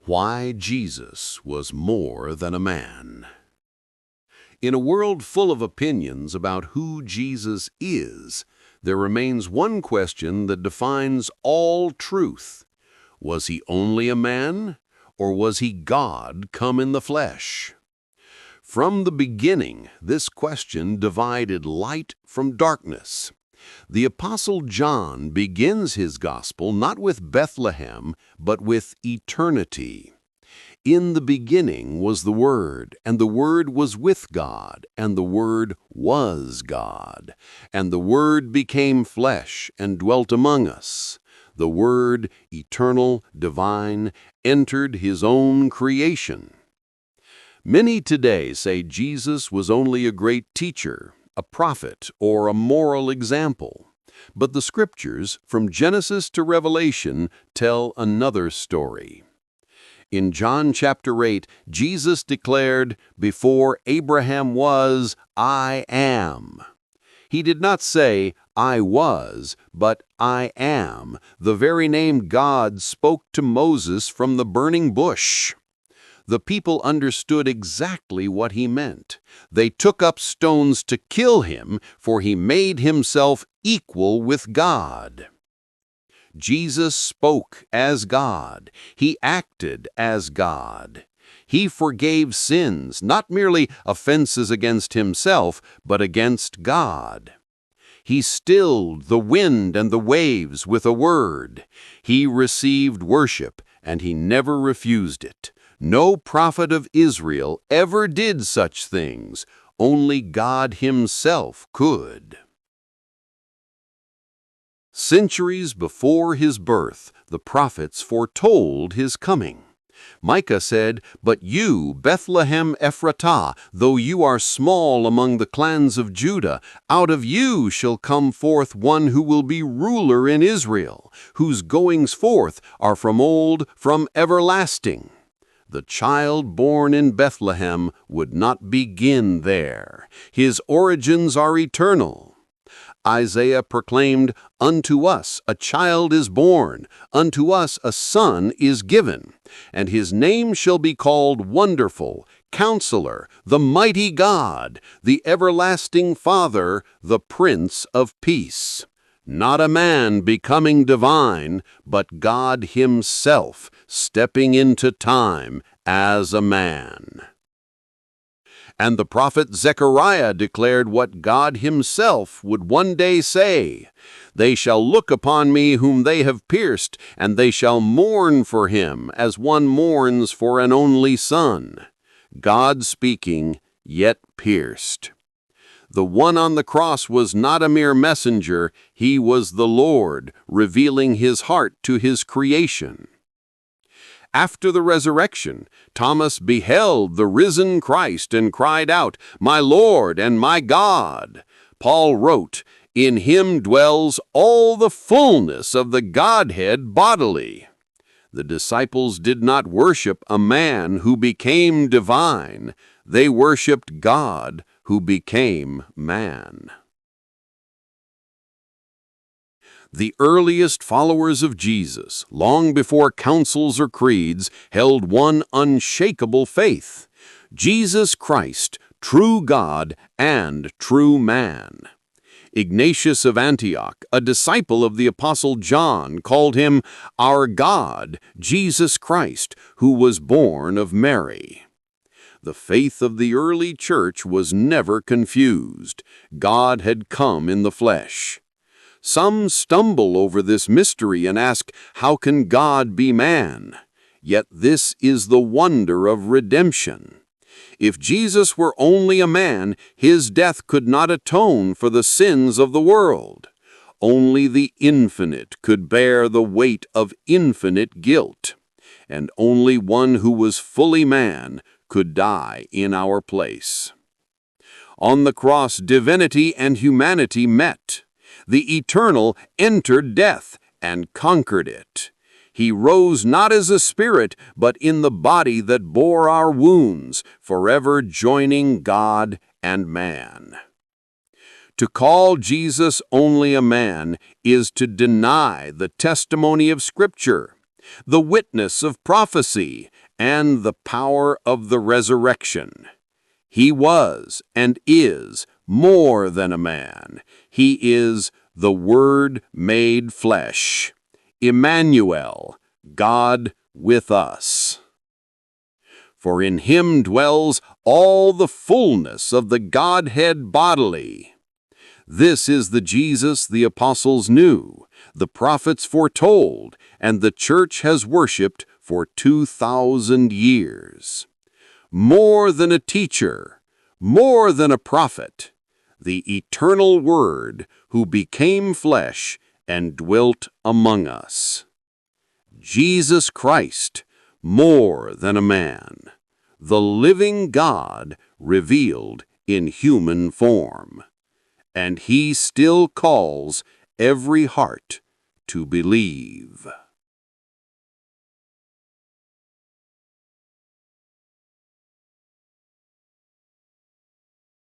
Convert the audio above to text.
Why Jesus was more than a man. In a world full of opinions about who Jesus is, there remains one question that defines all truth. Was he only a man, or was he God come in the flesh? From the beginning, this question divided light from darkness. The Apostle John begins his gospel not with Bethlehem, but with eternity. In the beginning was the Word, and the Word was with God, and the Word was God. And the Word became flesh and dwelt among us. The Word, eternal, divine, entered his own creation. Many today say Jesus was only a great teacher, a prophet, or a moral example. But the Scriptures, from Genesis to Revelation, tell another story. In John chapter 8, Jesus declared, "Before Abraham was, I am." He did not say, "I was," but "I am," the very name God spoke to Moses from the burning bush. The people understood exactly what he meant. They took up stones to kill him, for he made himself equal with God. Jesus spoke as God. He acted as God. He forgave sins, not merely offenses against himself, but against God. He stilled the wind and the waves with a word. He received worship, and he never refused it. No prophet of Israel ever did such things. Only God himself could. Centuries before his birth, the prophets foretold his coming. Micah said, "But you, Bethlehem Ephratah, though you are small among the clans of Judah, out of you shall come forth one who will be ruler in Israel, whose goings forth are from old, from everlasting." The child born in Bethlehem would not begin there. His origins are eternal. Isaiah proclaimed, "Unto us a child is born, unto us a son is given, and his name shall be called Wonderful, Counselor, the Mighty God, the Everlasting Father, the Prince of Peace." Not a man becoming divine, but God himself stepping into time as a man. And the prophet Zechariah declared what God himself would one day say, "They shall look upon me whom they have pierced, and they shall mourn for him as one mourns for an only son." God speaking, yet pierced. The one on the cross was not a mere messenger, he was the Lord, revealing his heart to his creation. After the resurrection, Thomas beheld the risen Christ and cried out, "My Lord and my God." Paul wrote, "In him dwells all the fullness of the Godhead bodily." The disciples did not worship a man who became divine. They worshiped God who became man. The earliest followers of Jesus, long before councils or creeds, held one unshakable faith: Jesus Christ, true God and true man. Ignatius of Antioch, a disciple of the Apostle John, called him our God, Jesus Christ, who was born of Mary. The faith of the early church was never confused. God had come in the flesh. Some stumble over this mystery and ask, how can God be man? Yet this is the wonder of redemption. If Jesus were only a man, his death could not atone for the sins of the world. Only the infinite could bear the weight of infinite guilt. And only one who was fully man could die in our place. On the cross, divinity and humanity met. The eternal entered death and conquered it. He rose not as a spirit, but in the body that bore our wounds, forever joining God and man. To call Jesus only a man is to deny the testimony of Scripture. the witness of prophecy, and the power of the resurrection. He was and is more than a man. He is the Word made flesh. Emmanuel, God with us. For in him dwells all the fullness of the Godhead bodily. This is the Jesus the apostles knew, the prophets foretold, and the church has worshipped for 2,000 years. More than a teacher, more than a prophet, the eternal Word who became flesh and dwelt among us. Jesus Christ, more than a man, the living God revealed in human form. And he still calls every heart to believe.